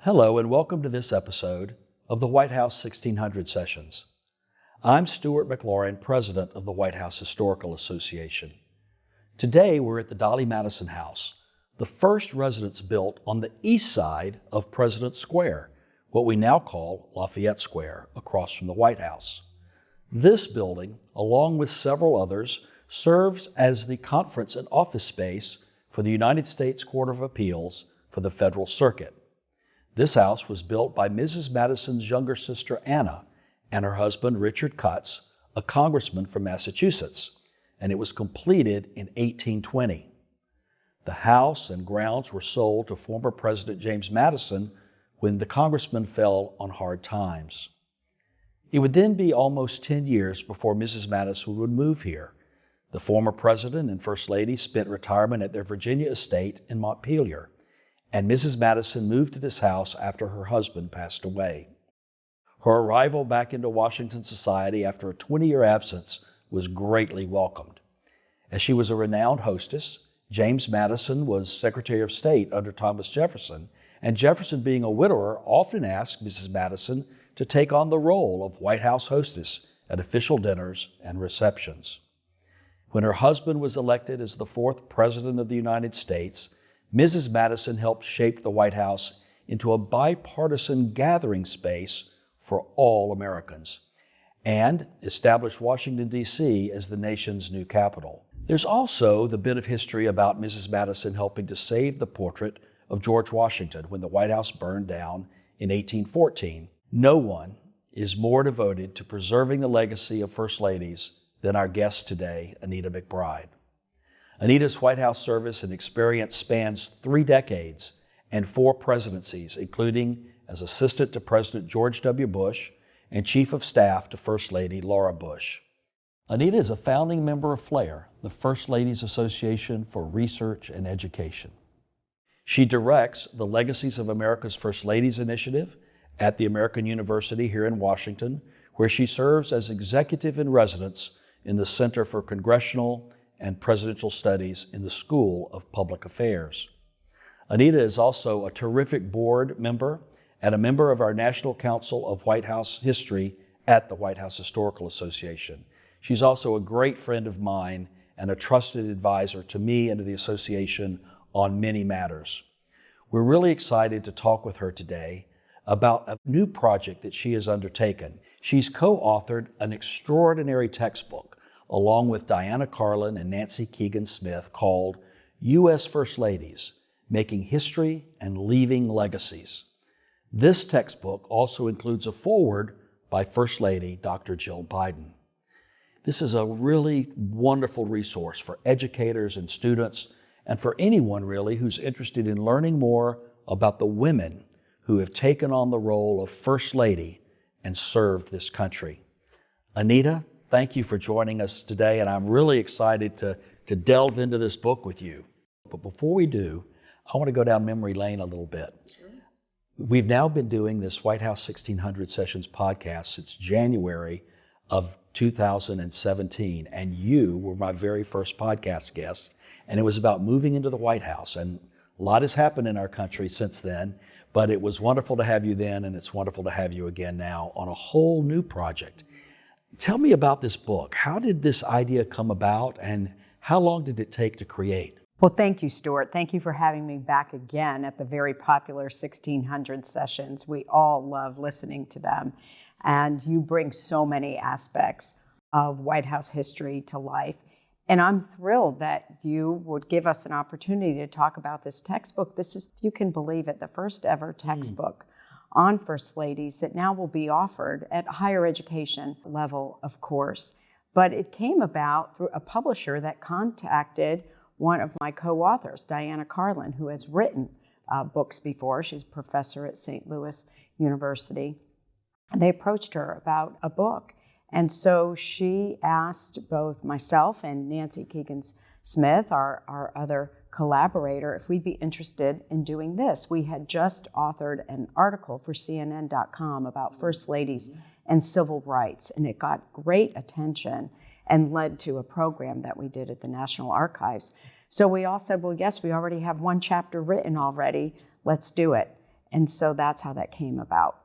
Hello and welcome to this episode of the White House 1600 Sessions. I'm Stuart McLaurin, President of the White House Historical Association. Today we're at the Dolley Madison House, the first residence built on the east side of President's Square, what we now call Lafayette Square, across from the White House. This building, along with several others, serves as the conference and office space for the United States Court of Appeals for the Federal Circuit. This house was built by Mrs. Madison's younger sister Anna and her husband Richard Cutts, a congressman from Massachusetts, and it was completed in 1820. The house and grounds were sold to former President James Madison when the congressman fell on hard times. It would then be almost 10 years before Mrs. Madison would move here. The former president and first lady spent retirement at their Virginia estate in Montpelier, and Mrs. Madison moved to this house after her husband passed away. Her arrival back into Washington society after a 20-year absence was greatly welcomed. As she was a renowned hostess, James Madison was Secretary of State under Thomas Jefferson, and Jefferson, being a widower, often asked Mrs. Madison to take on the role of White House hostess at official dinners and receptions. When her husband was elected as the fourth President of the United States, Mrs. Madison helped shape the White House into a bipartisan gathering space for all Americans and established Washington, D.C. as the nation's new capital. There's also the bit of history about Mrs. Madison helping to save the portrait of George Washington when the White House burned down in 1814. No one is more devoted to preserving the legacy of First Ladies than our guest today, Anita McBride. Anita's White House service and experience spans 3 decades and 4 presidencies, including as Assistant to President George W. Bush and Chief of Staff to First Lady Laura Bush. Anita is a founding member of FLAIR, the First Ladies Association for Research and Education. She directs the Legacies of America's First Ladies initiative at the American University here in Washington, where she serves as executive in residence in the Center for Congressional and Presidential Studies in the School of Public Affairs. Anita is also a terrific board member and a member of our National Council of White House History at the White House Historical Association. She's also a great friend of mine and a trusted advisor to me and to the association on many matters. We're really excited to talk with her today about a new project that she has undertaken. She's co-authored an extraordinary textbook along with Diana Carlin and Nancy Keegan Smith called U.S. First Ladies, Making History and Leaving Legacies. This textbook also includes a foreword by First Lady Dr. Jill Biden. This is a really wonderful resource for educators and students and for anyone really who's interested in learning more about the women who have taken on the role of First Lady and served this country. Anita, thank you for joining us today, and I'm really excited to delve into this book with you. But before we do, I want to go down memory lane a little bit. Sure. We've now been doing this White House 1600 Sessions podcast since January of 2017, and you were my very first podcast guest, and it was about moving into the White House. And a lot has happened in our country since then, but it was wonderful to have you then, and it's wonderful to have you again now on a whole new project. Tell me about this book. How did this idea come about, and how long did it take to create? Well, thank you, Stuart. Thank you for having me back again at the very popular 1600 Sessions. We all love listening to them, and you bring so many aspects of White House history to life. And I'm thrilled that you would give us an opportunity to talk about this textbook. This is, if you can believe it, the first ever textbook on First Ladies that now will be offered at higher education level, of course. But it came about through a publisher that contacted one of my co-authors, Diana Carlin, who has written books before. She's a professor at St. Louis University. And they approached her about a book. And so she asked both myself and Nancy Keegan Smith, our other collaborator, if we'd be interested in doing this. We had just authored an article for CNN.com about First Ladies and civil rights, and it got great attention and led to a program that we did at the National Archives. So we all said, well, yes, we already have one chapter written already. Let's do it. And so that's how that came about.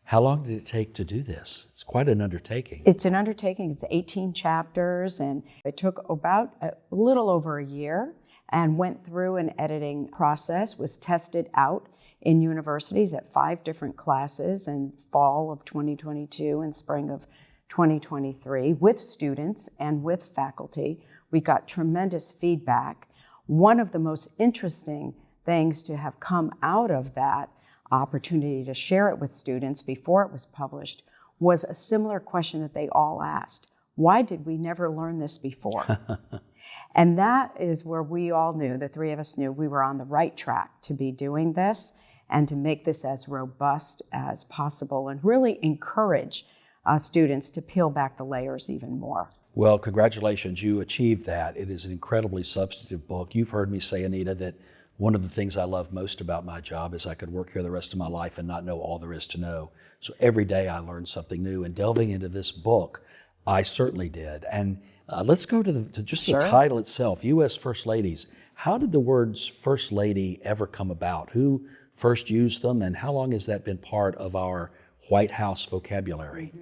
How long did it take to do this? It's quite an undertaking. It's an undertaking. It's 18 chapters, and it took about a little over a year and went through an editing process, was tested out in universities at 5 different classes in fall of 2022 and spring of 2023 with students and with faculty. We got tremendous feedback. One of the most interesting things to have come out of that opportunity to share it with students before it was published was a similar question that they all asked. Why did we never learn this before? And that is where we all knew, the 3 of us knew, we were on the right track to be doing this and to make this as robust as possible and really encourage students to peel back the layers even more. Well, congratulations, you achieved that. It is an incredibly substantive book. You've heard me say, Anita, that one of the things I love most about my job is I could work here the rest of my life and not know all there is to know. So every day I learn something new. And delving into this book, I certainly did. And let's go to the title itself, U.S. First Ladies. How did the words First Lady ever come about? Who first used them, and how long has that been part of our White House vocabulary?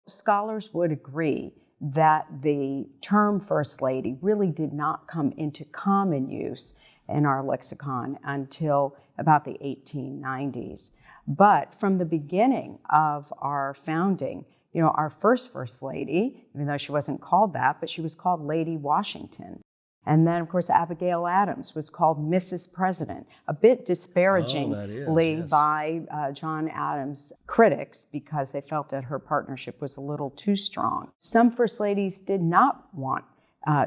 Scholars would agree that the term First Lady really did not come into common use in our lexicon until about the 1890s. But from the beginning of our founding, our First Lady, even though she wasn't called that, but she was called Lady Washington. And then, of course, Abigail Adams was called Mrs. President, a bit disparagingly by John Adams' critics because they felt that her partnership was a little too strong. Some First Ladies did not want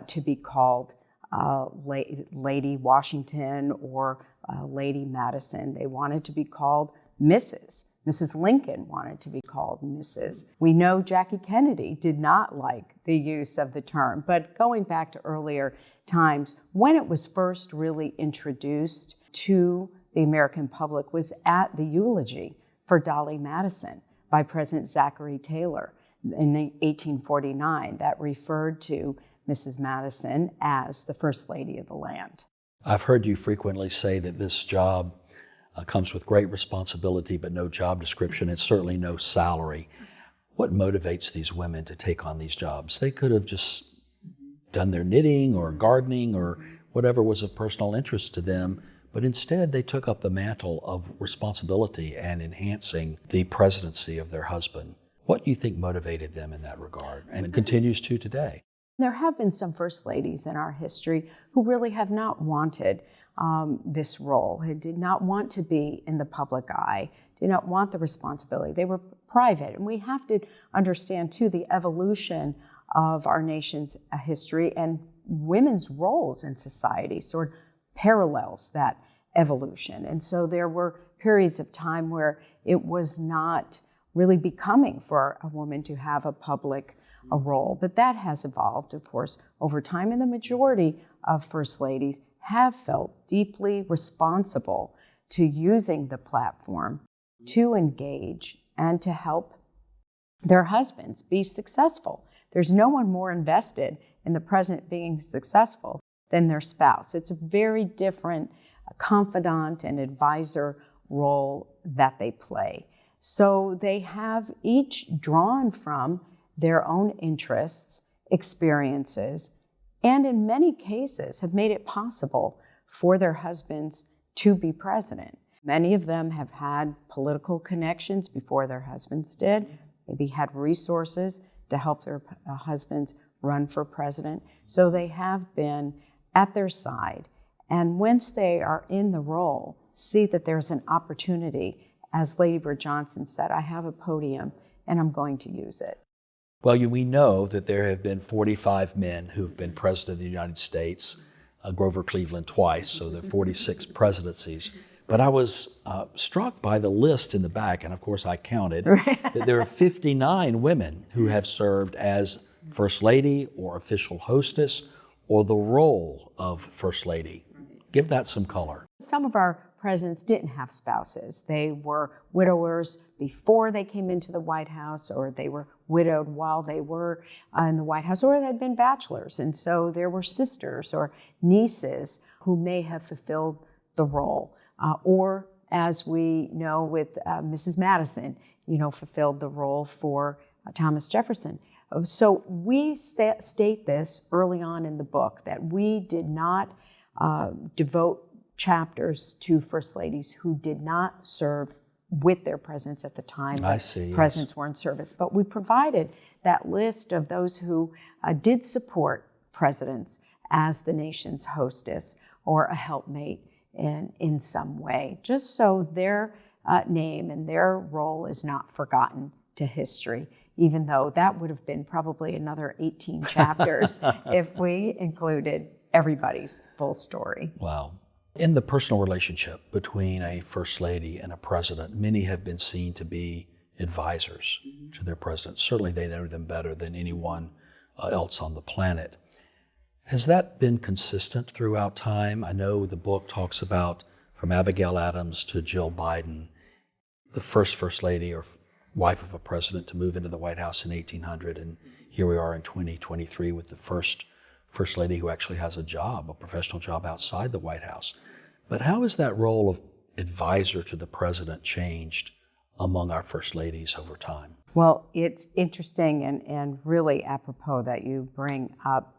to be called Lady Washington or Lady Madison. They wanted to be called Mrs. Mrs. Lincoln wanted to be called Mrs. We know Jackie Kennedy did not like the use of the term, but going back to earlier times, when it was first really introduced to the American public was at the eulogy for Dolly Madison by President Zachary Taylor in 1849 that referred to Mrs. Madison as the First Lady of the land. I've heard you frequently say that this job comes with great responsibility, but no job description, and certainly no salary. What motivates these women to take on these jobs? They could have just done their knitting or gardening or whatever was of personal interest to them, but instead they took up the mantle of responsibility and enhancing the presidency of their husband. What do you think motivated them in that regard and continues to today? There have been some First Ladies in our history who really have not wanted this role, who did not want to be in the public eye, did not want the responsibility. They were private. And we have to understand, too, the evolution of our nation's history and women's roles in society sort of parallels that evolution. And so there were periods of time where it was not really becoming for a woman to have a public role. But that has evolved, of course, over time. And the majority of First Ladies have felt deeply responsible to using the platform to engage and to help their husbands be successful. There's no one more invested in the president being successful than their spouse. It's a very different confidant and advisor role that they play. So they have each drawn from their own interests, experiences, and in many cases have made it possible for their husbands to be president. Many of them have had political connections before their husbands did, maybe had resources to help their husbands run for president. So they have been at their side. And once they are in the role, see that there's an opportunity. As Lady Bird Johnson said, I have a podium and I'm going to use it. Well, we know that there have been 45 men who've been president of the United States, Grover Cleveland twice, so there are 46 presidencies. But I was struck by the list in the back, and of course I counted, that there are 59 women who have served as First Lady or official hostess or the role of First Lady. Give that some color. Some of our presidents didn't have spouses. They were widowers before they came into the White House, or they were widowed while they were in the White House, or they had been bachelors. And so there were sisters or nieces who may have fulfilled the role, or as we know with Mrs. Madison, fulfilled the role for Thomas Jefferson. So we state this early on in the book, that we did not devote chapters to First Ladies who did not serve with their presidents at the time. I see. Presidents Yes. were in service. But we provided that list of those who did support presidents as the nation's hostess or a helpmate in some way, just so their name and their role is not forgotten to history, even though that would have been probably another 18 chapters if we included everybody's full story. Wow. In the personal relationship between a first lady and a president, many have been seen to be advisors to their president. Certainly they know them better than anyone else on the planet. Has that been consistent throughout time? I know the book talks about, from Abigail Adams to Jill Biden, the first lady or wife of a president to move into the White House in 1800, and here we are in 2023 with the first lady who actually has a job, a professional job outside the White House. But how has that role of advisor to the president changed among our first ladies over time? Well, it's interesting and really apropos that you bring up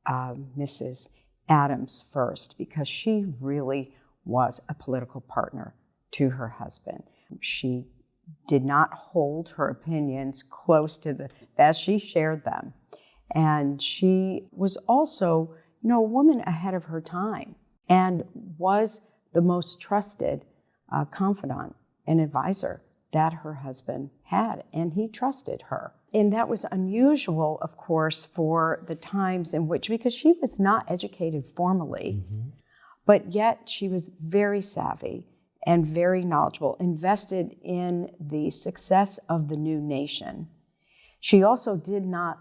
Mrs. Adams first, because she really was a political partner to her husband. She did not hold her opinions close to the vest. She shared them. And she was also, a woman ahead of her time and was the most trusted confidant and advisor that her husband had, and he trusted her. And that was unusual, of course, for the times in which, because she was not educated formally, but yet she was very savvy and very knowledgeable, invested in the success of the new nation. She also did not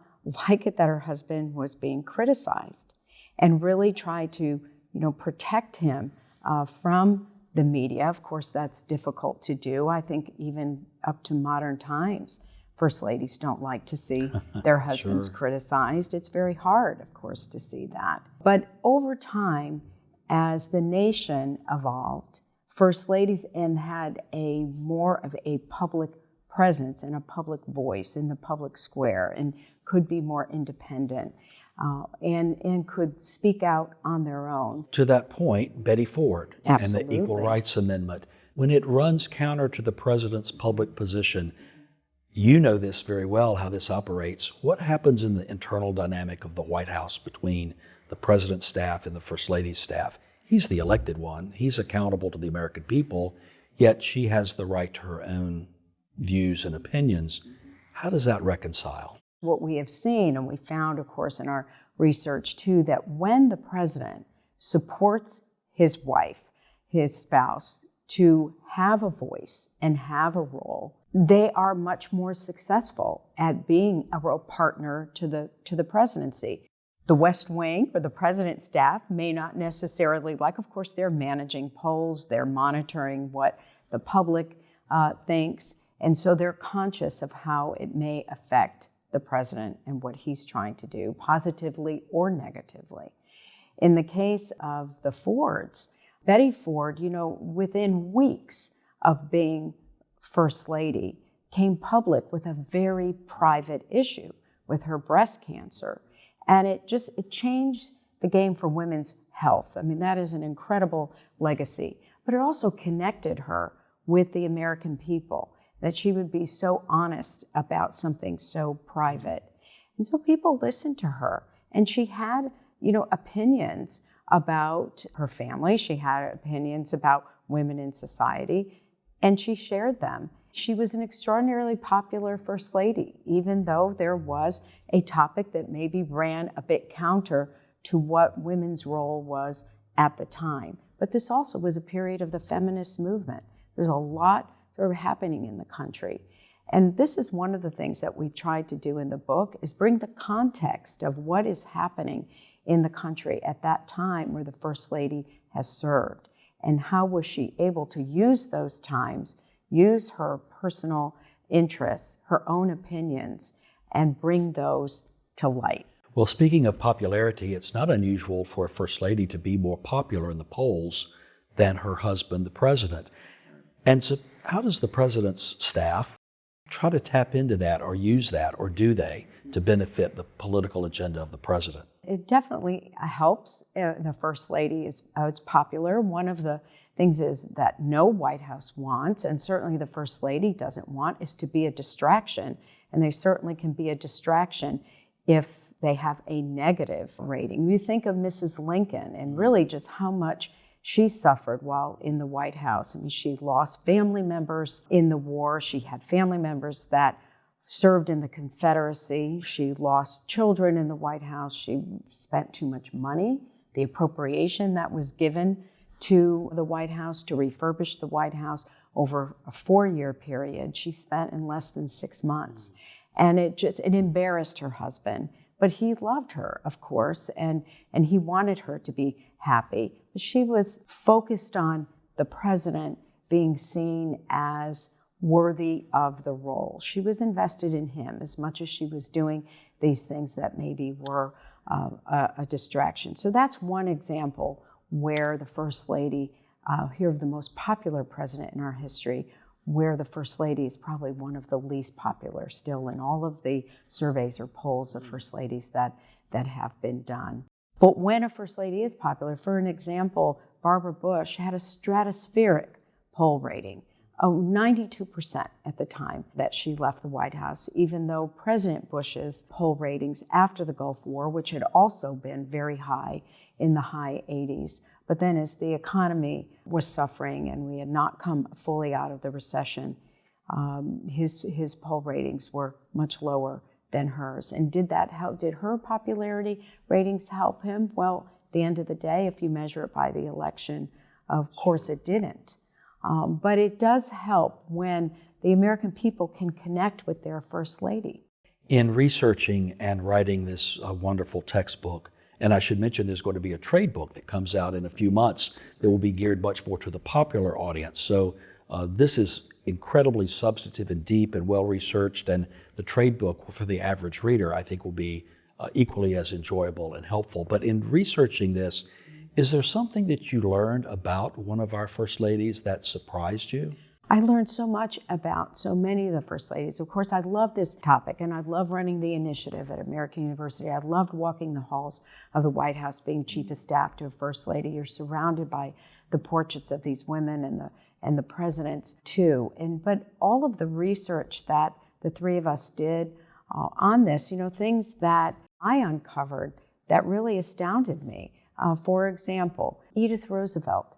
like it that her husband was being criticized, and really tried to, protect him from the media. Of course, that's difficult to do. I think even up to modern times, first ladies don't like to see their husbands criticized. It's very hard, of course, to see that. But over time, as the nation evolved, first ladies and had a more of a public presence and a public voice in the public square, and could be more independent and could speak out on their own. To that point, Betty Ford Absolutely. and the Equal Rights Amendment, when it runs counter to the president's public position, you know this very well, how this operates. What happens in the internal dynamic of the White House between the president's staff and the first lady's staff? He's the elected one. He's accountable to the American people, yet she has the right to her own views and opinions. How does that reconcile? What we have seen, and we found, of course, in our research too, that when the president supports his wife, his spouse, to have a voice and have a role, they are much more successful at being a real partner to the presidency. The West Wing or the president's staff may not necessarily like, of course, they're managing polls, they're monitoring what the public thinks, and so they're conscious of how it may affect the president and what he's trying to do, positively or negatively. In the case of the Fords, Betty Ford, within weeks of being First Lady, came public with a very private issue with her breast cancer. And it changed the game for women's health. I mean, that is an incredible legacy. But it also connected her with the American people, that she would be so honest about something so private. And so people listened to her. And she had, opinions about her family. She had opinions about women in society, and she shared them. She was an extraordinarily popular First Lady, even though there was a topic that maybe ran a bit counter to what women's role was at the time. But this also was a period of the feminist movement. There's a lot sort of happening in the country. And this is one of the things that we've tried to do in the book, is bring the context of what is happening in the country at that time where the First Lady has served. And how was she able to use those times, use her personal interests, her own opinions, and bring those to light. Well, speaking of popularity, it's not unusual for a First Lady to be more popular in the polls than her husband, the president. And so how does the president's staff try to tap into that or use that, or do they, to benefit the political agenda of the president? It definitely helps. The First Lady is it's popular. One of the things is that no White House wants, and certainly the First Lady doesn't want, is to be a distraction. And they certainly can be a distraction if they have a negative rating. You think of Mrs. Lincoln and really just how much she suffered while in the White House. I mean, she lost family members in the war. She had family members that served in the Confederacy. She lost children in the White House. She spent too much money. The appropriation that was given to the White House to refurbish the White House over a 4-year period, she spent in less than 6 months. And it embarrassed her husband. But he loved her, of course, and he wanted her to be happy. But she was focused on the president being seen as worthy of the role. She was invested in him as much as she was doing these things that maybe were a distraction. So that's one example where the First Lady, here of the most popular president in our history, where the First Lady is probably one of the least popular still in all of the surveys or polls of First Ladies that have been done. But when a First Lady is popular, for an example, Barbara Bush had a stratospheric poll rating, 92% at the time that she left the White House, even though President Bush's poll ratings after the Gulf War, which had also been very high in the high 80s, but then as the economy was suffering and we had not come fully out of the recession, his poll ratings were much lower than hers. And did that help? Did her popularity ratings help him? Well, at the end of the day, if you measure it by the election, of course it didn't. But it does help when the American people can connect with their First Lady. In researching and writing this wonderful textbook, and I should mention there's going to be a trade book that comes out in a few months that will be geared much more to the popular audience. So this is incredibly substantive and deep and well-researched, and the trade book for the average reader, I think, will be equally as enjoyable and helpful. But in researching this, is there something that you learned about one of our First Ladies that surprised you? I learned so much about so many of the First Ladies. Of course, I love this topic, and I love running the initiative at American University. I loved walking the halls of the White House, being Chief of Staff to a First Lady. You're surrounded by the portraits of these women and the presidents too. But all of the research that the three of us did on this, things that I uncovered that really astounded me. For example, Edith Roosevelt.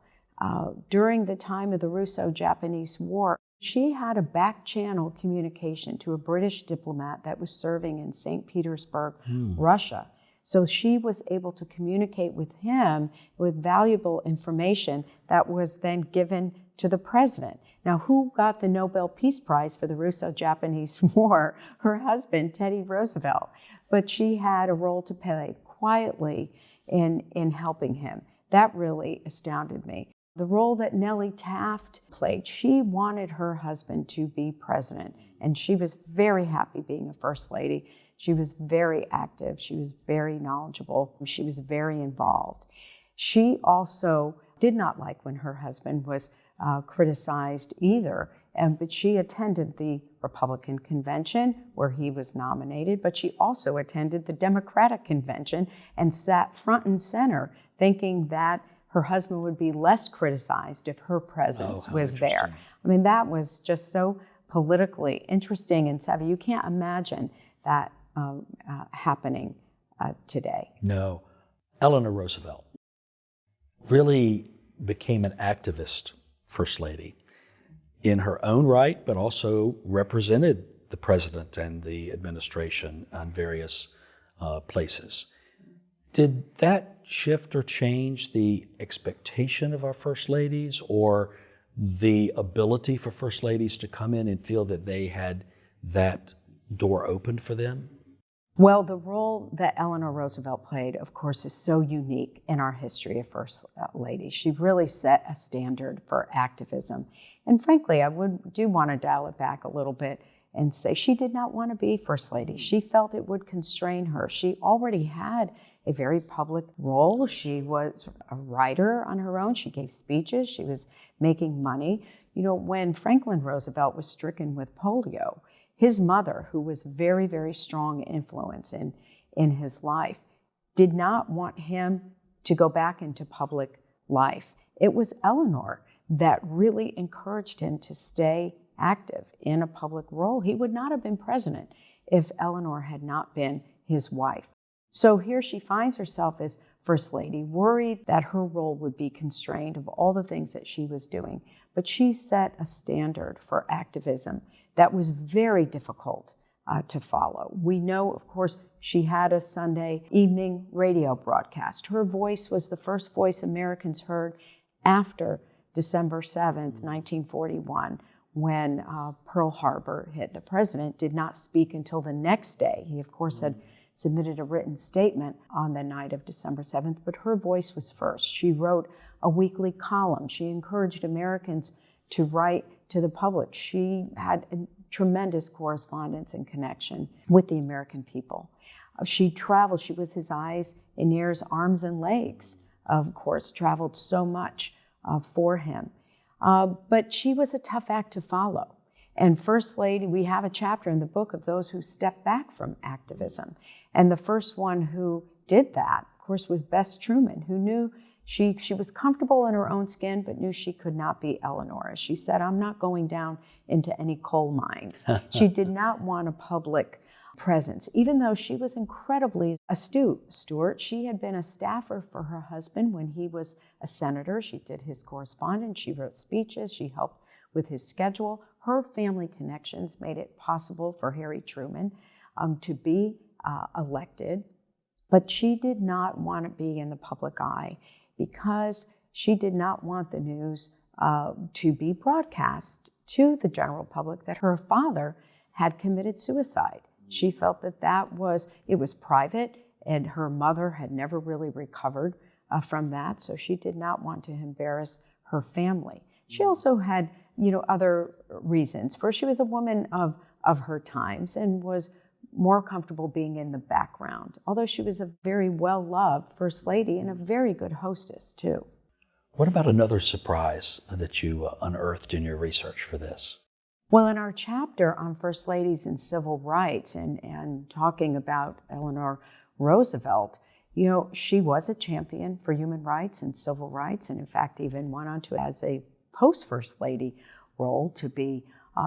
During the time of the Russo-Japanese War, she had a back-channel communication to a British diplomat that was serving in St. Petersburg, Russia. So she was able to communicate with him with valuable information that was then given to the president. Now, who got the Nobel Peace Prize for the Russo-Japanese War? Her husband, Teddy Roosevelt. But she had a role to play quietly in helping him. That really astounded me. The role that Nellie Taft played, she wanted her husband to be president, and she was very happy being a First Lady. She was very active. She was very knowledgeable. She was very involved. She also did not like when her husband was criticized either, but she attended the Republican convention where he was nominated, but she also attended the Democratic convention and sat front and center thinking that her husband would be less criticized if her presence was there. I mean, that was just so politically interesting and savvy. You can't imagine that happening today. No. Eleanor Roosevelt really became an activist First Lady in her own right, but also represented the president and the administration on various places. Did that shift or change the expectation of our First Ladies, or the ability for First Ladies to come in and feel that they had that door opened for them? Well, the role that Eleanor Roosevelt played, of course, is so unique in our history of First Ladies. She really set a standard for activism. And frankly, I do want to dial it back a little bit and say she did not want to be First Lady. She felt it would constrain her. She already had a very public role. She was a writer on her own. She gave speeches. She was making money. You know, when Franklin Roosevelt was stricken with polio, his mother, who was very, very strong influence in his life, did not want him to go back into public life. It was Eleanor that really encouraged him to stay active in a public role. He would not have been president if Eleanor had not been his wife. So here she finds herself as First Lady, worried that her role would be constrained of all the things that she was doing. But she set a standard for activism that was very difficult to follow. We know, of course, she had a Sunday evening radio broadcast. Her voice was the first voice Americans heard after December 7th, 1941, when Pearl Harbor hit. The president did not speak until the next day. He, of course, had submitted a written statement on the night of December 7th, but her voice was first. She wrote a weekly column. She encouraged Americans to write to the public. She had a tremendous correspondence and connection with the American people. She traveled. She was his eyes and ears, arms and legs, of course, traveled so much for him. But she was a tough act to follow. And First Lady, we have a chapter in the book of those who stepped back from activism. And the first one who did that, of course, was Bess Truman, who knew she was comfortable in her own skin, but knew she could not be Eleanor. As she said, I'm not going down into any coal mines. She did not want a public presence, even though she was incredibly astute. Stuart, she had been a staffer for her husband when he was a senator. She did his correspondence, she wrote speeches, she helped with his schedule. Her family connections made it possible for Harry Truman to be elected, but she did not want to be in the public eye because she did not want the news to be broadcast to the general public that her father had committed suicide. She felt that it was private, and her mother had never really recovered from that, so she did not want to embarrass her family. She also had, other reasons. First, she was a woman of her times and was more comfortable being in the background, although she was a very well-loved First Lady and a very good hostess, too. What about another surprise that you unearthed in your research for this? Well, in our chapter on First Ladies and Civil Rights and talking about Eleanor Roosevelt, she was a champion for human rights and civil rights, and in fact even went on to, as a post-First Lady role, to be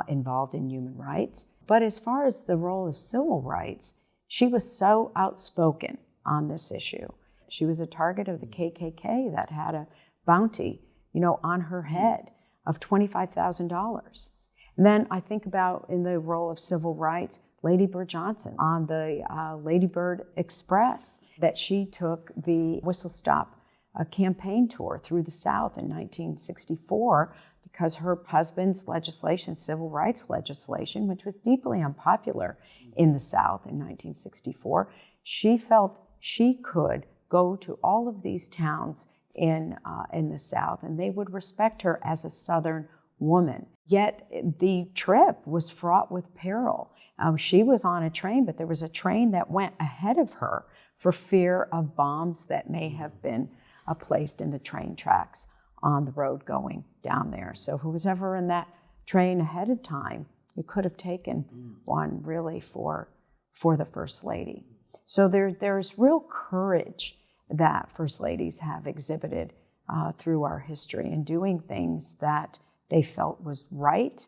involved in human rights. But as far as the role of civil rights, she was so outspoken on this issue. She was a target of the KKK that had a bounty, on her head of $25,000. And then I think about, in the role of civil rights, Lady Bird Johnson on the Lady Bird Express, that she took the Whistle Stop campaign tour through the South in 1964 because her husband's legislation, civil rights legislation, which was deeply unpopular in the South in 1964, she felt she could go to all of these towns in the South and they would respect her as a Southern woman. Yet the trip was fraught with peril. She was on a train, but there was a train that went ahead of her for fear of bombs that may have been placed in the train tracks on the road going down there. So who was ever in that train ahead of time, you could have taken one really for the First Lady. So there's real courage that First Ladies have exhibited through our history in doing things that they felt was right,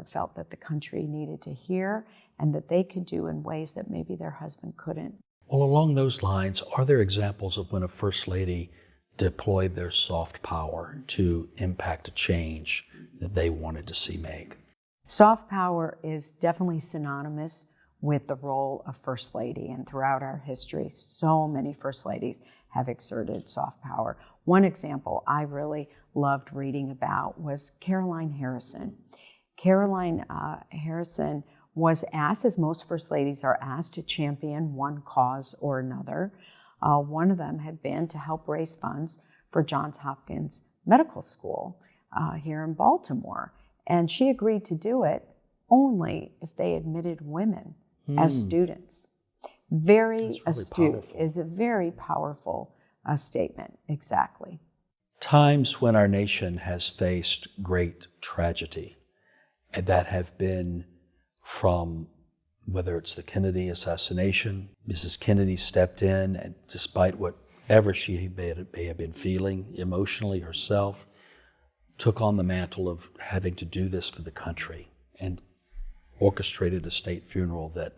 felt that the country needed to hear, and that they could do in ways that maybe their husband couldn't. Well, along those lines, are there examples of when a First Lady deployed their soft power to impact a change that they wanted to see made? Soft power is definitely synonymous with the role of First Lady, and throughout our history, so many First Ladies have exerted soft power. One example I really loved reading about was Caroline Harrison. Caroline Harrison was asked, as most First Ladies are asked, to champion one cause or another. One of them had been to help raise funds for Johns Hopkins Medical School here in Baltimore. And she agreed to do it only if they admitted women as students. Very really astute. powerful. It's a very powerful statement, exactly. Times when our nation has faced great tragedy, and that have been from whether it's the Kennedy assassination. Mrs. Kennedy stepped in, and despite whatever she may have been feeling emotionally herself, took on the mantle of having to do this for the country and orchestrated a state funeral that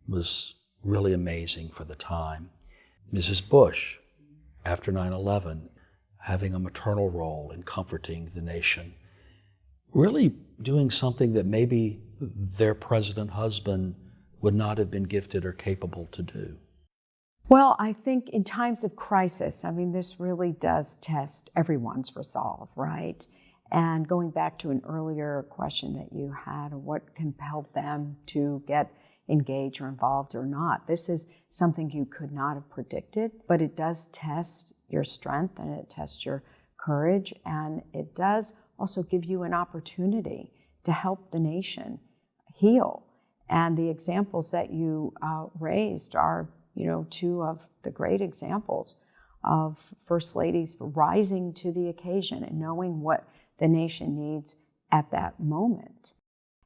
was really amazing for the time. Mrs. Bush, after 9/11, having a maternal role in comforting the nation, really doing something that maybe their president husband would not have been gifted or capable to do. Well, I think in times of crisis, this really does test everyone's resolve, right? And going back to an earlier question that you had, what compelled them to get engaged or involved or not, this is something you could not have predicted, but it does test your strength and it tests your courage, and it does also give you an opportunity to help the nation heal. And the examples that you raised are, two of the great examples of First Ladies rising to the occasion and knowing what the nation needs at that moment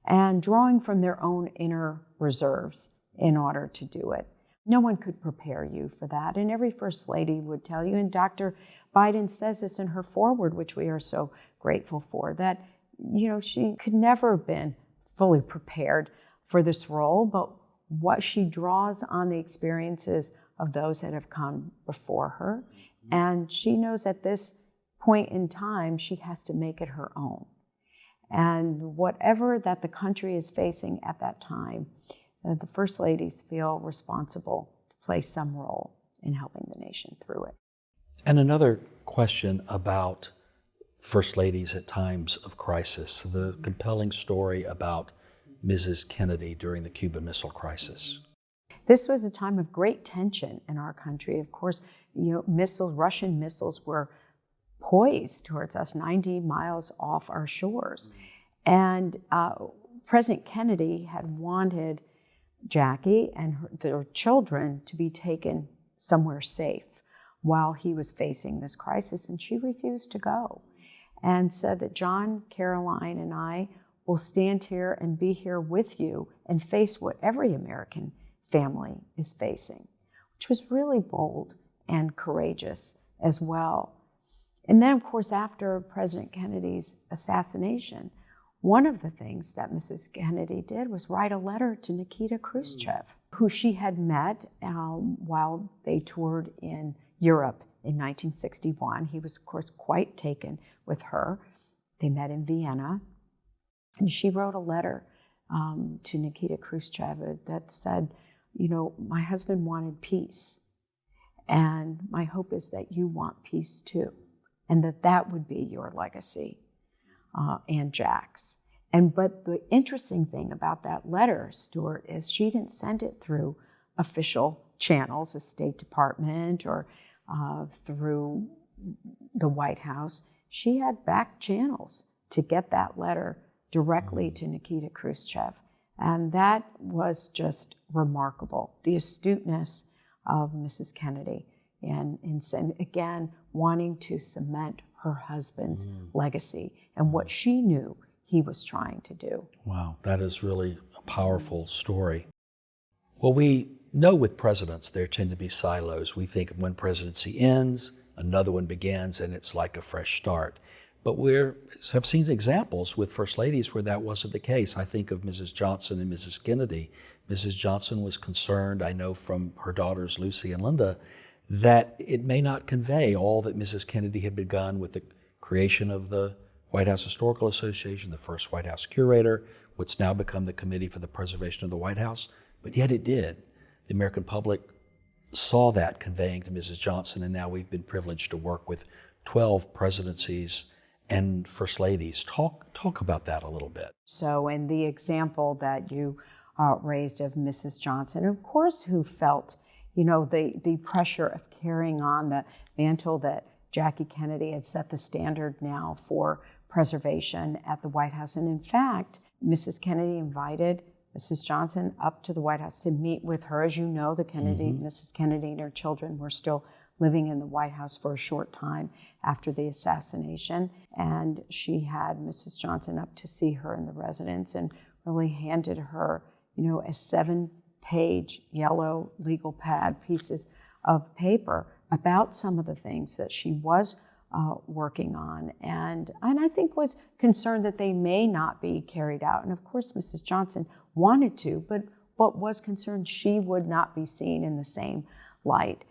and drawing from their own inner reserves in order to do it. No one could prepare you for that. And every First Lady would tell you, and Dr. Biden says this in her foreword, which we are so grateful for, that, she could never have been fully prepared for this role, but what she draws on the experiences of those that have come before her. And she knows at this point in time, she has to make it her own. And whatever that the country is facing at that time, the First Ladies feel responsible to play some role in helping the nation through it. And another question about First Ladies at times of crisis, the compelling story about Mrs. Kennedy during the Cuban Missile Crisis. This was a time of great tension in our country. Of course, Russian missiles were poised towards us 90 miles off our shores. And President Kennedy had wanted Jackie and their children to be taken somewhere safe while he was facing this crisis, and she refused to go and said that John, Caroline, and I will stand here and be here with you and face what every American family is facing, which was really bold and courageous as well. And then, of course, after President Kennedy's assassination, one of the things that Mrs. Kennedy did was write a letter to Nikita Khrushchev, who she had met while they toured in Europe in 1961. He was, of course, quite taken with her. They met in Vienna. And she wrote a letter to Nikita Khrushchev that said, my husband wanted peace. And my hope is that you want peace too. And that would be your legacy, and Jack's. But the interesting thing about that letter, Stuart, is she didn't send it through official channels, the State Department or through the White House. She had back channels to get that letter directly to Nikita Khrushchev. And that was just remarkable, the astuteness of Mrs. Kennedy and again, wanting to cement her husband's legacy and what she knew he was trying to do. Wow, that is really a powerful story. Well, we know with presidents there tend to be silos. We think of one presidency ends, another one begins, and it's like a fresh start. But we have seen examples with First Ladies where that wasn't the case. I think of Mrs. Johnson and Mrs. Kennedy. Mrs. Johnson was concerned, I know from her daughters Lucy and Linda, that it may not convey all that Mrs. Kennedy had begun with the creation of the White House Historical Association, the first White House curator, what's now become the Committee for the Preservation of the White House, but yet it did. The American public saw that conveying to Mrs. Johnson, and now we've been privileged to work with 12 presidencies and First Ladies. Talk about that a little bit. So in the example that you raised of Mrs. Johnson, of course, who felt, the pressure of carrying on the mantle that Jackie Kennedy had set the standard now for preservation at the White House. And in fact, Mrs. Kennedy invited Mrs. Johnson up to the White House to meet with her. As you know, Mrs. Kennedy and her children were still living in the White House for a short time after the assassination. And she had Mrs. Johnson up to see her in the residence and really handed her, a 7-page yellow legal pad, pieces of paper about some of the things that she was working on, and I think was concerned that they may not be carried out. And of course, Mrs. Johnson wanted to, but was concerned she would not be seen in the same light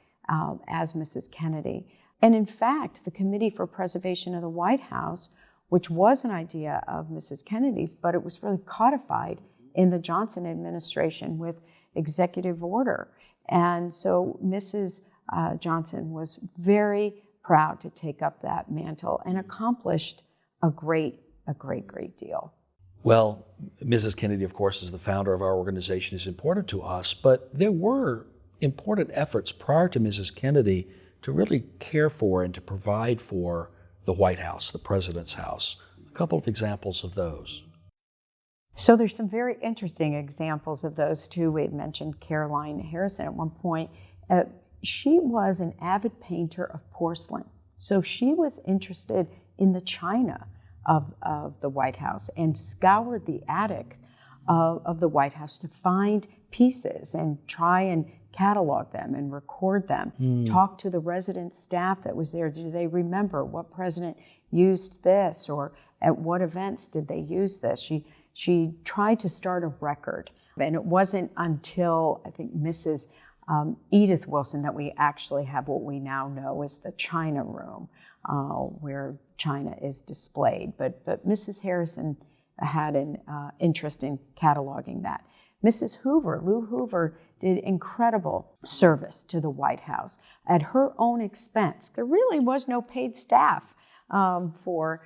as Mrs. Kennedy. And in fact, the Committee for Preservation of the White House, which was an idea of Mrs. Kennedy's, but it was really codified in the Johnson administration with executive order. And so Mrs. Johnson was very proud to take up that mantle and accomplished a great deal. Well, Mrs. Kennedy, of course, as the founder of our organization, is important to us, but there were important efforts prior to Mrs. Kennedy to really care for and to provide for the White House, the President's house. A couple of examples of those. So there's some very interesting examples of those too. We had mentioned Caroline Harrison at one point. She was an avid painter of porcelain. So she was interested in the china of the White House and scoured the attics of the White House to find pieces and try and catalog them and record them. Talk to the resident staff that was there. Do they remember what president used this, or at what events did they use this? She tried to start a record. And it wasn't until, I think, Mrs. Edith Wilson that we actually have what we now know as the China Room, where China is displayed. But Mrs. Harrison had an interest in cataloging that. Mrs. Hoover, Lou Hoover, did incredible service to the White House at her own expense. There really was no paid staff for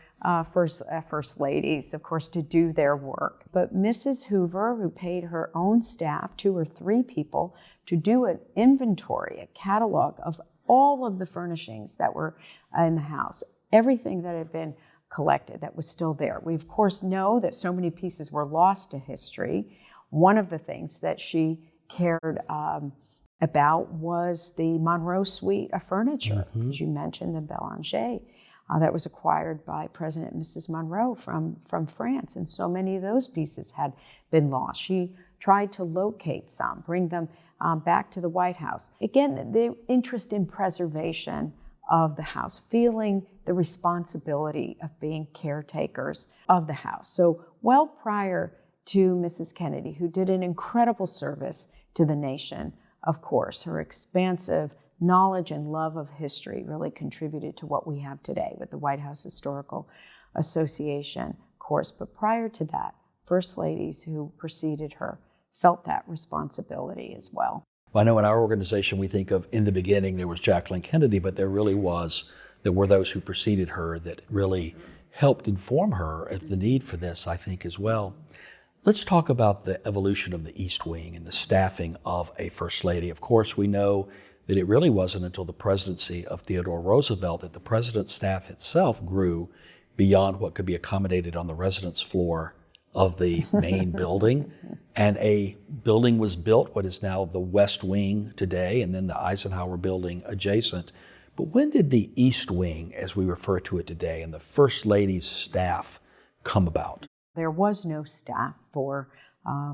first ladies, of course, to do their work. But Mrs. Hoover, who paid her own staff, 2 or 3 people, to do an inventory, a catalog of all of the furnishings that were in the house, everything that had been collected that was still there. We, of course, know that so many pieces were lost to history. One of the things that she cared about was the Monroe suite of furniture. As you mentioned, the Belanger. That was acquired by President and Mrs. Monroe from France, and so many of those pieces had been lost. She tried to locate some, bring them back to the White House. Again, the interest in preservation of the house, feeling the responsibility of being caretakers of the house. So well prior to Mrs. Kennedy, who did an incredible service to the nation, of course, her expansive knowledge and love of history really contributed to what we have today with the White House Historical Association, of course. But prior to that, first ladies who preceded her felt that responsibility as well. Well, I know in our organization we think of, in the beginning, there was Jacqueline Kennedy, but there were those who preceded her that really helped inform her of the need for this, I think, as well. Let's talk about the evolution of the East Wing and the staffing of a First Lady. Of course, we know that it really wasn't until the presidency of Theodore Roosevelt that the president's staff itself grew beyond what could be accommodated on the residence floor of the main building. And a building was built, what is now the West Wing today, and then the Eisenhower building adjacent. But when did the East Wing, as we refer to it today, and the First Lady's staff come about? There was no staff for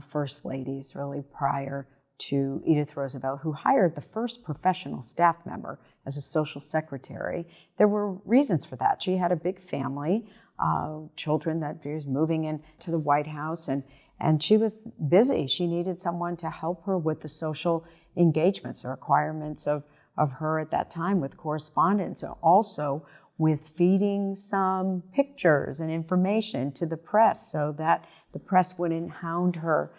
First Ladies really prior to Edith Roosevelt, who hired the first professional staff member as a social secretary. There were reasons for that. She had a big family, children that was moving into the White House, and she was busy. She needed someone to help her with the social engagements, the requirements of her at that time with correspondence, and also with feeding some pictures and information to the press so that the press wouldn't hound her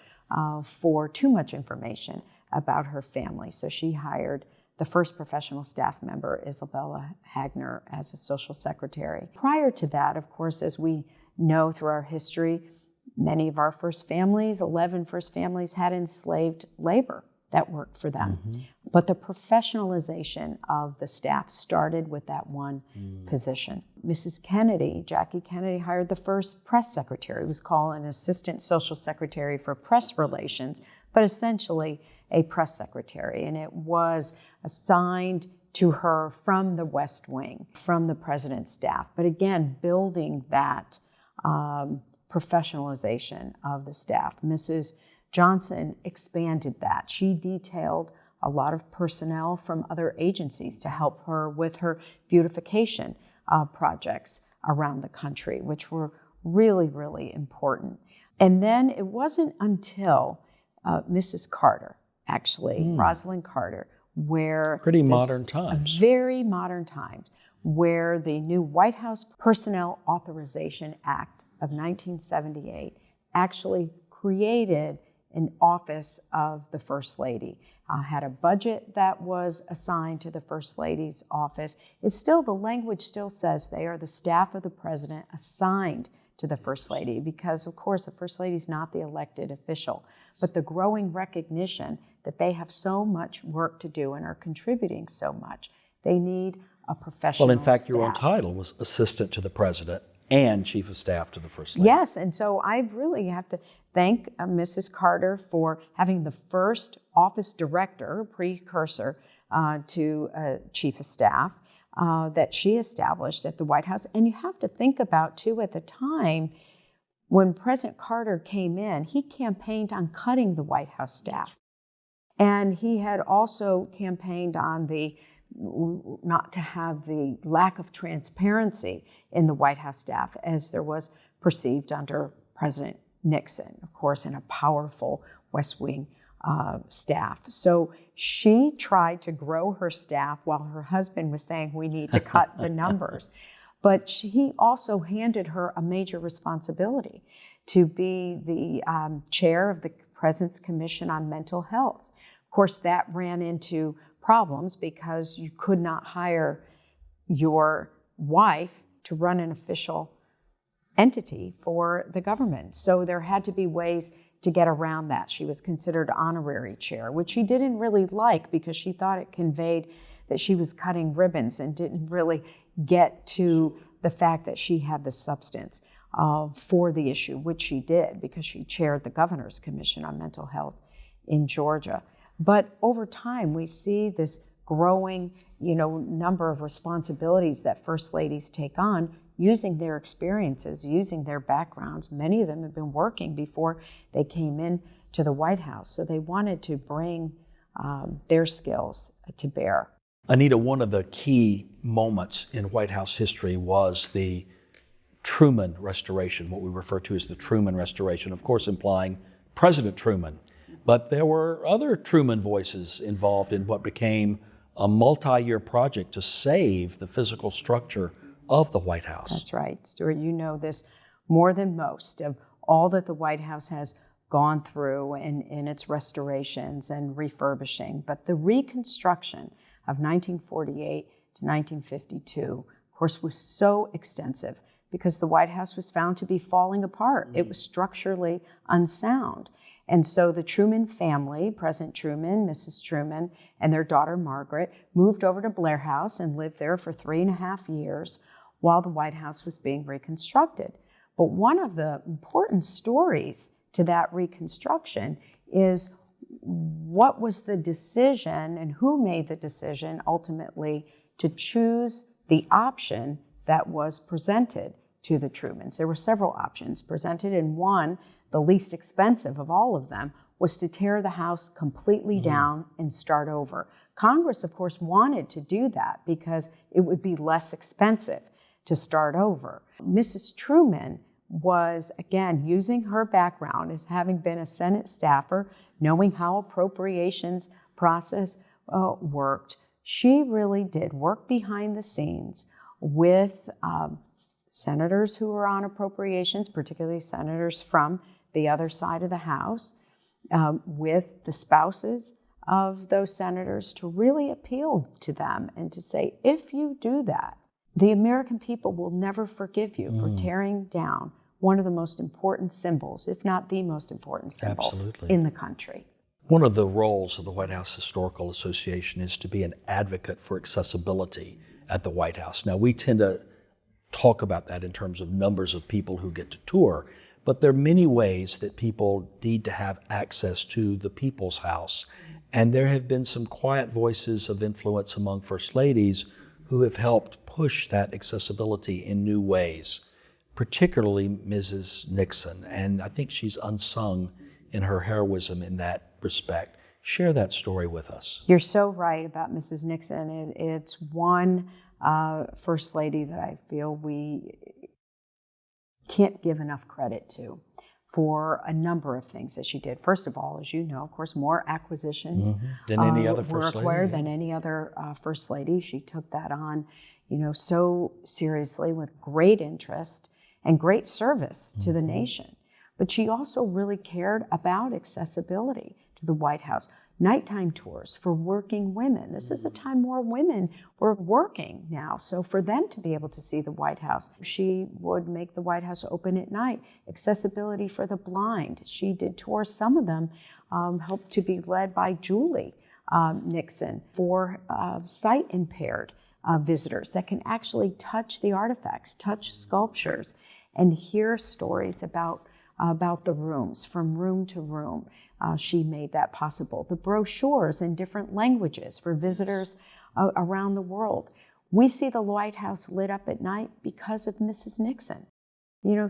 for too much information about her family. So she hired the first professional staff member, Isabella Hagner, as a social secretary. Prior to that, of course, as we know through our history, many of our first families, 11 first families, had enslaved labor that worked for them. But the professionalization of the staff started with that one position. Mrs. Kennedy, Jackie Kennedy, hired the first press secretary. It was called an assistant social secretary for press relations, but essentially a press secretary. And it was assigned to her from the West Wing, from the president's staff. But again, building that professionalization of the staff. Mrs. Johnson expanded that. She detailed a lot of personnel from other agencies to help her with her beautification projects around the country, which were really, really important. And then it wasn't until Mrs. Carter, actually, Rosalind Carter, where Pretty modern times. Very modern times, where the new White House Personnel Authorization Act of 1978 actually created an office of the First Lady. Had a budget that was assigned to the First Lady's office. It's still, the language still says they are the staff of the president assigned to the First Lady, because of course the First Lady is not the elected official, but the growing recognition that they have so much work to do and are contributing so much. They need a professional Well, in fact, staff. your own title was Assistant to the President and Chief of Staff to the First Lady. Yes, and so I really have to thank Mrs. Carter for having the first office director, precursor to Chief of Staff, that she established at the White House. And you have to think about, too, at the time, when President Carter came in, he campaigned on cutting the White House staff. And he had also campaigned on not to have the lack of transparency in the White House staff as there was perceived under President Nixon, of course, in a powerful West Wing staff. So she tried to grow her staff while her husband was saying we need to cut the numbers. But he also handed her a major responsibility to be the chair of the President's Commission on Mental Health. Of course, that ran into problems because you could not hire your wife to run an official entity for the government. So there had to be ways to get around that. She was considered honorary chair, which she didn't really like because she thought it conveyed that she was cutting ribbons and didn't really get to the fact that she had the substance for the issue, which she did because she chaired the Governor's Commission on Mental Health in Georgia. But over time, we see this growing, number of responsibilities that First Ladies take on using their experiences, using their backgrounds. Many of them have been working before they came in to the White House, so they wanted to bring their skills to bear. Anita, one of the key moments in White House history was the Truman Restoration, what we refer to as the Truman Restoration, of course implying President Truman. But there were other Truman voices involved in what became a multi-year project to save the physical structure of the White House. That's right, Stuart. You know this more than most of all that the White House has gone through in its restorations and refurbishing. But the reconstruction of 1948 to 1952, of course, was so extensive because the White House was found to be falling apart. It was structurally unsound. And so the Truman family, President Truman, Mrs. Truman, and their daughter Margaret, moved over to Blair House and lived there for 3.5 years while the White House was being reconstructed. But one of the important stories to that reconstruction is what was the decision and who made the decision ultimately to choose the option that was presented to the Trumans. There were several options presented, and one, the least expensive of all of them, was to tear the house completely down and start over. Congress, of course, wanted to do that because it would be less expensive to start over. Mrs. Truman was, again, using her background as having been a Senate staffer, knowing how appropriations process worked. She really did work behind the scenes with senators who were on appropriations, particularly senators from the other side of the House, with the spouses of those senators to really appeal to them and to say, if you do that, the American people will never forgive you for tearing down one of the most important symbols, if not the most important symbol in the country. One of the roles of the White House Historical Association is to be an advocate for accessibility at the White House. Now, we tend to talk about that in terms of numbers of people who get to tour, but there are many ways that people need to have access to the People's House. And there have been some quiet voices of influence among First Ladies who have helped push that accessibility in new ways, particularly Mrs. Nixon. And I think she's unsung in her heroism in that respect. Share that story with us. You're so right about Mrs. Nixon. It's one First Lady that I feel we can't give enough credit to for a number of things that she did. First of all, as you know, of course, more acquisitions than any other were First acquired Lady. than any other First Lady. She took that on, so seriously with great interest and great service to the nation. But she also really cared about accessibility to the White House. Nighttime tours for working women. This is a time more women were working now. So for them to be able to see the White House, she would make the White House open at night. Accessibility for the blind. She did tours. Some of them helped to be led by Julie Nixon for sight impaired visitors that can actually touch the artifacts, touch sculptures, and hear stories about the rooms, from room to room. She made that possible. The brochures in different languages for visitors around the world. We see the White House lit up at night because of Mrs. Nixon.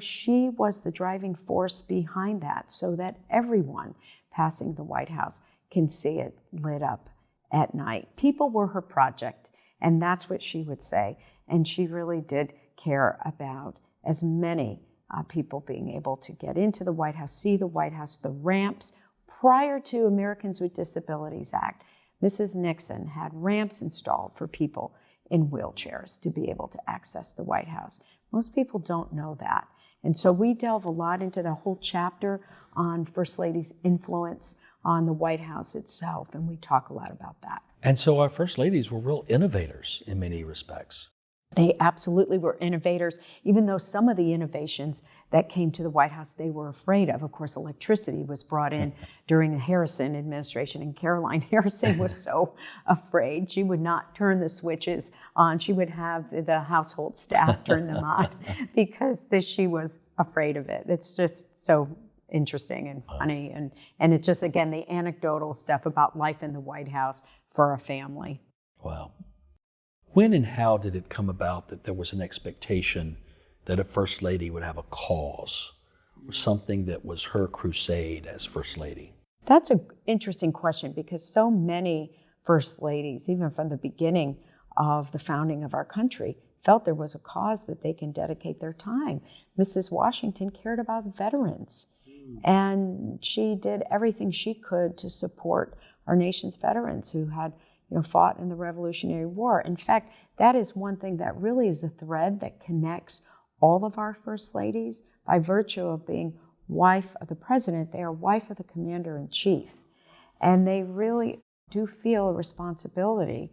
She was the driving force behind that so that everyone passing the White House can see it lit up at night. People were her project, and that's what she would say. And she really did care about as many people being able to get into the White House, see the White House, the ramps. Prior to Americans with Disabilities Act, Mrs. Nixon had ramps installed for people in wheelchairs to be able to access the White House. Most people don't know that. And so we delve a lot into the whole chapter on First Lady's influence on the White House itself, and we talk a lot about that. And so our First Ladies were real innovators in many respects. They absolutely were innovators, even though some of the innovations that came to the White House they were afraid of. Of course, electricity was brought in during the Harrison administration, and Caroline Harrison was so afraid. She would not turn the switches on. She would have the household staff turn them on because she was afraid of it. It's just so interesting and funny. And it's just, again, the anecdotal stuff about life in the White House for a family. Wow. When and how did it come about that there was an expectation that a First Lady would have a cause or something that was her crusade as First Lady? That's an interesting question because so many First Ladies, even from the beginning of the founding of our country, felt there was a cause that they can dedicate their time. Mrs. Washington cared about veterans, and she did everything she could to support our nation's veterans who had fought in the Revolutionary War. In fact, that is one thing that really is a thread that connects all of our First Ladies. By virtue of being wife of the president, they are wife of the commander-in-chief. And they really do feel a responsibility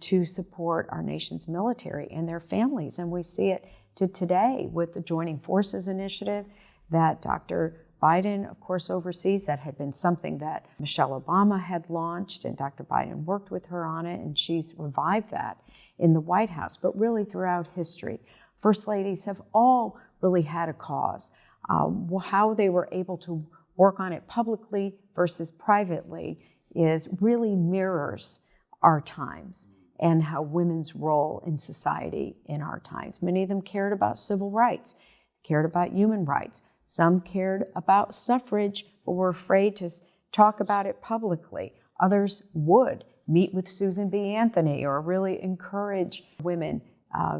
to support our nation's military and their families. And we see it today with the Joining Forces initiative that Dr. Biden, of course, oversees. That had been something that Michelle Obama had launched, and Dr. Biden worked with her on it, and she's revived that in the White House. But really throughout history, First Ladies have all really had a cause. How they were able to work on it publicly versus privately really mirrors our times and how women's role in society in our times. Many of them cared about civil rights, cared about human rights. Some cared about suffrage, but were afraid to talk about it publicly. Others would meet with Susan B. Anthony or really encourage women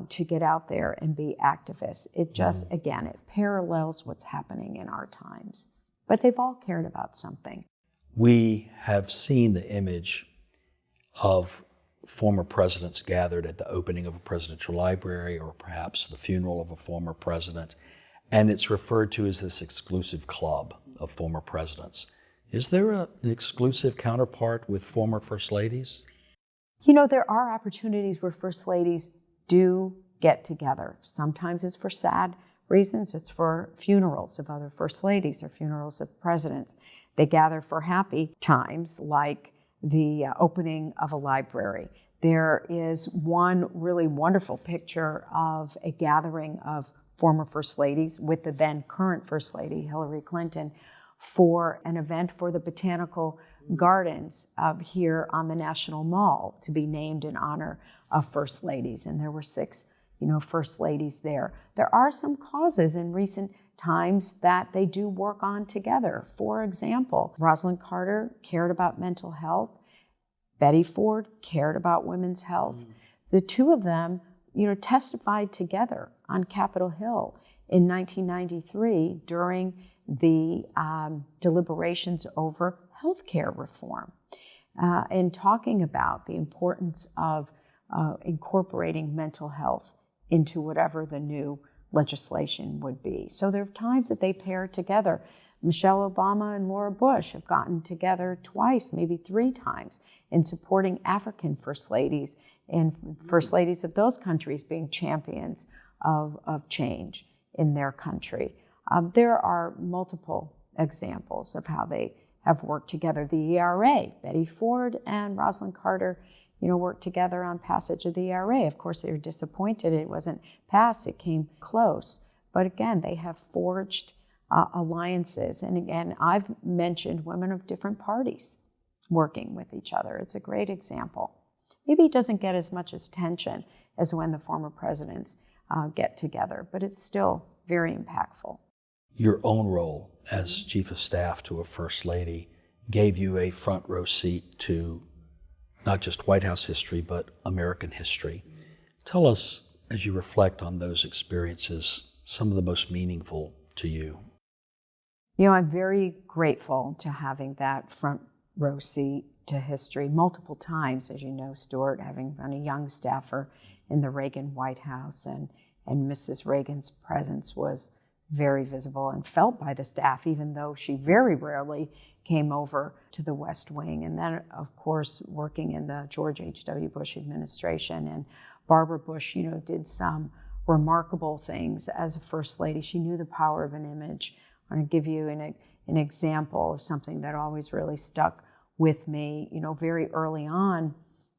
to get out there and be activists. It just, again, it parallels what's happening in our times. But they've all cared about something. We have seen the image of former presidents gathered at the opening of a presidential library or perhaps the funeral of a former president. And it's referred to as this exclusive club of former presidents. Is there an exclusive counterpart with former First Ladies? There are opportunities where First Ladies do get together. Sometimes it's for sad reasons. It's for funerals of other First Ladies or funerals of presidents. They gather for happy times like the opening of a library. There is one really wonderful picture of a gathering of former First Ladies with the then current First Lady, Hillary Clinton, for an event for the Botanical Gardens here on the National Mall to be named in honor of First Ladies. And there were 6, First Ladies there. There are some causes in recent times that they do work on together. For example, Rosalind Carter cared about mental health. Betty Ford cared about women's health. The two of them, testified together on Capitol Hill in 1993 during the deliberations over healthcare reform, and talking about the importance of incorporating mental health into whatever the new legislation would be. So there are times that they pair together. Michelle Obama and Laura Bush have gotten together twice, maybe 3 times, in supporting African First Ladies and First Ladies of those countries being champions of change in their country. There are multiple examples of how they have worked together. The ERA, Betty Ford and Rosalind Carter, worked together on passage of the ERA. Of course, they were disappointed it wasn't passed. It came close. But again, they have forged alliances. And again, I've mentioned women of different parties working with each other. It's a great example. Maybe it doesn't get as much attention as when the former presidents get together, but it's still very impactful. Your own role as Chief of Staff to a First Lady gave you a front row seat to not just White House history, but American history. Tell us, as you reflect on those experiences, some of the most meaningful to you. I'm very grateful to having that front row seat to history multiple times, as you know, Stuart, having been a young staffer in the Reagan White House, and Mrs. Reagan's presence was very visible and felt by the staff, even though she very rarely came over to the West Wing. And then, of course, working in the George H.W. Bush administration, and Barbara Bush, did some remarkable things as a First Lady. She knew the power of an image. I'm going to give you an example of something that always really stuck with me. Very early on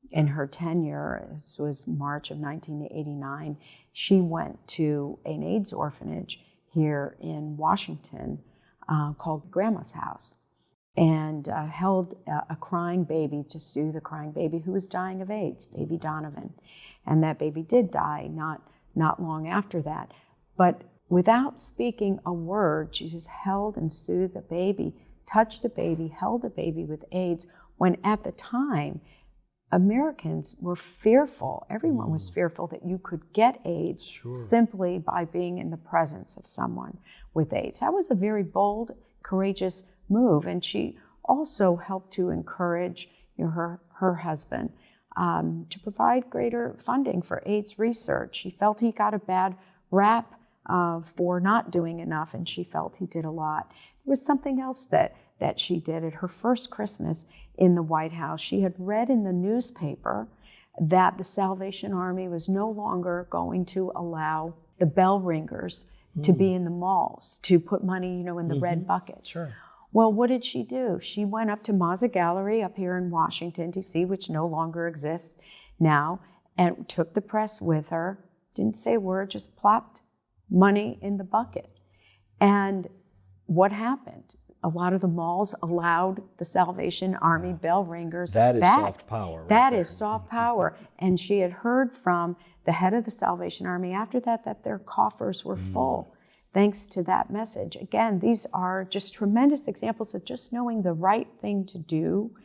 in her tenure, this was March of 1989, she went to an AIDS orphanage here in Washington called Grandma's House, and held a crying baby to soothe a crying baby who was dying of AIDS, baby Donovan. And that baby did die not long after that. But without speaking a word, she just held and soothed a baby, touched a baby, held a baby with AIDS, when at the time, Americans were fearful. Everyone was fearful that you could get AIDS simply by being in the presence of someone with AIDS. That was a very bold, courageous move. And she also helped to encourage her husband to provide greater funding for AIDS research. She felt he got a bad rap for not doing enough, and she felt he did a lot. There was something else that she did at her first Christmas in the White House. She had read in the newspaper that the Salvation Army was no longer going to allow the bell ringers to be in the malls, to put money, in the red buckets. Sure. Well, what did she do? She went up to Mazza Gallery up here in Washington, D.C., which no longer exists now, and took the press with her, didn't say a word, just plopped money in the bucket. And what happened? A lot of the malls allowed the Salvation Army bell ringers That is back. soft power. Right That there. is soft power. And she had heard from the head of the Salvation Army after that their coffers were full, thanks to that message. Again, these are just tremendous examples of just knowing the right thing to do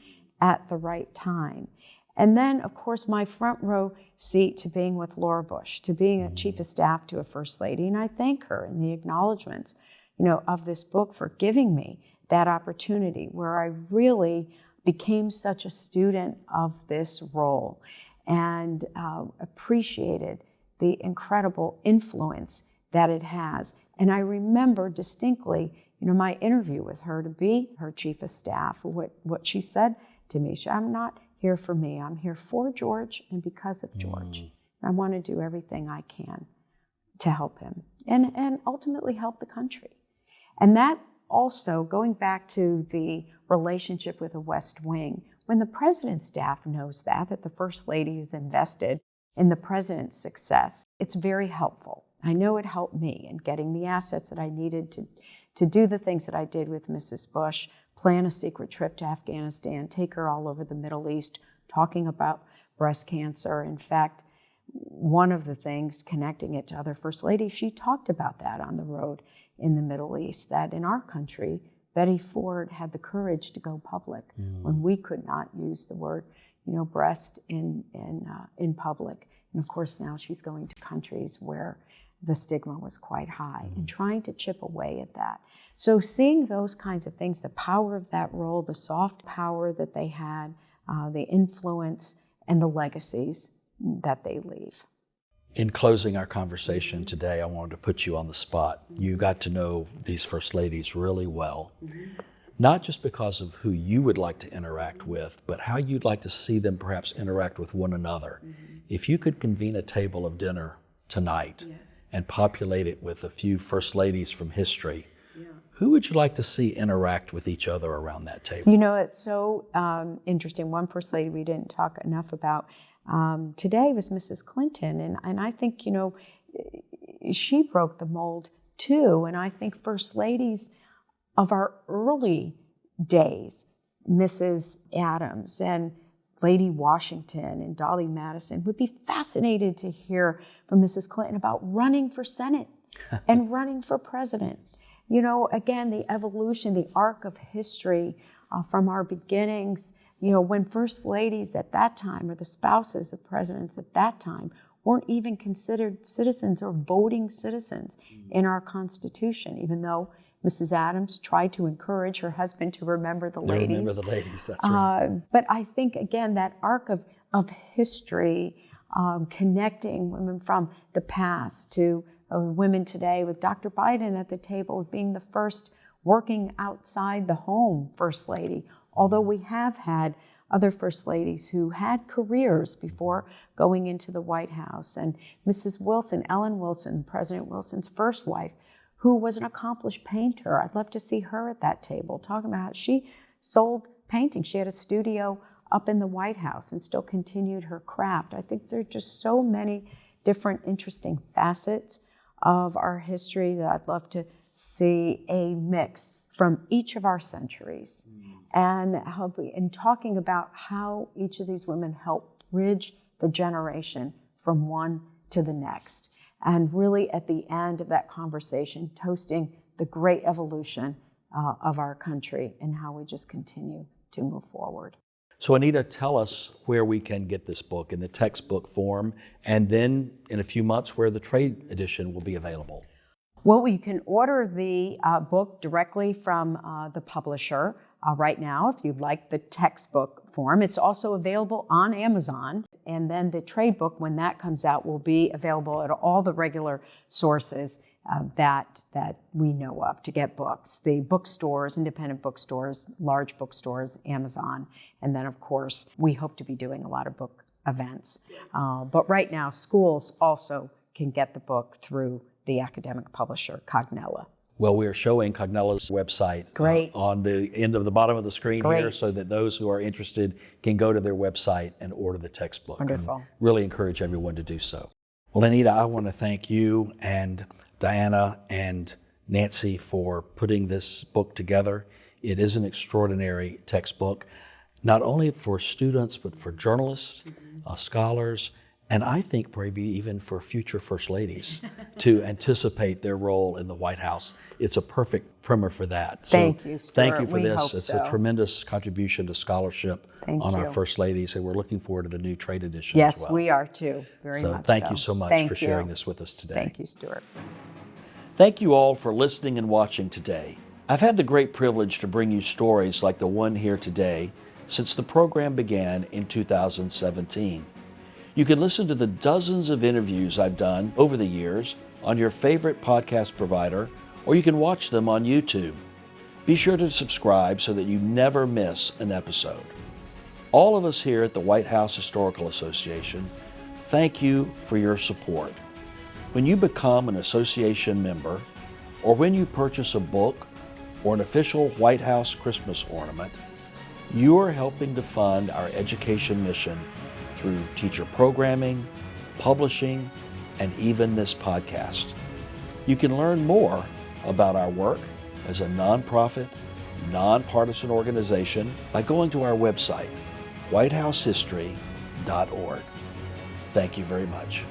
at the right time. And then, of course, my front row seat to being with Laura Bush, to being a chief of staff to a First Lady. And I thank her in the acknowledgments, of this book for giving me that opportunity where I really became such a student of this role and appreciated the incredible influence that it has. And I remember distinctly, my interview with her to be her chief of staff, what she said to me. I'm not here for me. I'm here for George and because of George. I want to do everything I can to help him and ultimately help the country. And that also, going back to the relationship with the West Wing, when the president's staff knows that the First Lady is invested in the president's success, it's very helpful. I know it helped me in getting the assets that I needed to do the things that I did with Mrs. Bush, plan a secret trip to Afghanistan, take her all over the Middle East, talking about breast cancer. In fact, one of the things, connecting it to other First Ladies, she talked about that on the road in the Middle East, that in our country, Betty Ford had the courage to go public when we could not use the word, breast in public. And of course, now she's going to countries where the stigma was quite high and trying to chip away at that. So seeing those kinds of things, the power of that role, the soft power that they had, the influence and the legacies that they leave. In closing our conversation today, I wanted to put you on the spot. You got to know these First Ladies really well, not just because of who you would like to interact with, but how you'd like to see them perhaps interact with one another. If you could convene a table of dinner tonight and populate it with a few First Ladies from history, who would you like to see interact with each other around that table? It's so interesting. One First Lady we didn't talk enough about today was Mrs. Clinton. And I think, she broke the mold too. And I think First Ladies of our early days, Mrs. Adams and Lady Washington and Dolly Madison, would be fascinated to hear from Mrs. Clinton about running for Senate and running for president. Again, the evolution, the arc of history from our beginnings, when First Ladies at that time, or the spouses of presidents at that time, weren't even considered citizens or voting citizens in our Constitution, even though Mrs. Adams tried to encourage her husband to remember the ladies. Remember the ladies, that's right. But I think, again, that arc of history, connecting women from the past to women today, with Dr. Biden at the table being the first working outside the home First Lady, although we have had other First Ladies who had careers before going into the White House. And Mrs. Wilson, Ellen Wilson, President Wilson's first wife, who was an accomplished painter. I'd love to see her at that table talking about how she sold paintings. She had a studio up in the White House and still continued her craft. I think there are just so many different interesting facets of our history that I'd love to see a mix from each of our centuries and talking about how each of these women help bridge the generation from one to the next. And really at the end of that conversation, toasting the great evolution of our country and how we just continue to move forward. So Anita, tell us where we can get this book in the textbook form, and then in a few months where the trade edition will be available. Well, you can order the book directly from the publisher right now if you'd like the textbook form. It's also available on Amazon. And then the trade book, when that comes out, will be available at all the regular sources that we know of to get books. The bookstores, independent bookstores, large bookstores, Amazon. And then, of course, we hope to be doing a lot of book events. But right now, schools also can get the book through the academic publisher, Cognella. Well, we are showing Cognella's website on the end of the bottom of the screen here, so that those who are interested can go to their website and order the textbook. Wonderful. And really encourage everyone to do so. Well, Anita, I want to thank you and Diana and Nancy for putting this book together. It is an extraordinary textbook, not only for students, but for journalists, scholars, and I think maybe even for future First Ladies to anticipate their role in the White House. It's a perfect primer for that. So thank you, Stuart. Thank you for we this. Hope it's so. a tremendous contribution to scholarship on our First Ladies, and we're looking forward to the new trade edition yes, as well. we are too, very much so. Thank you so much for sharing this with us today. Thank you, Stuart. Thank you all for listening and watching today. I've had the great privilege to bring you stories like the one here today since the program began in 2017. You can listen to the dozens of interviews I've done over the years on your favorite podcast provider, or you can watch them on YouTube. Be sure to subscribe so that you never miss an episode. All of us here at the White House Historical Association, thank you for your support. When you become an association member, or when you purchase a book or an official White House Christmas ornament, you are helping to fund our education mission through teacher programming, publishing, and even this podcast. You can learn more about our work as a nonprofit, nonpartisan organization by going to our website, whitehousehistory.org. Thank you very much.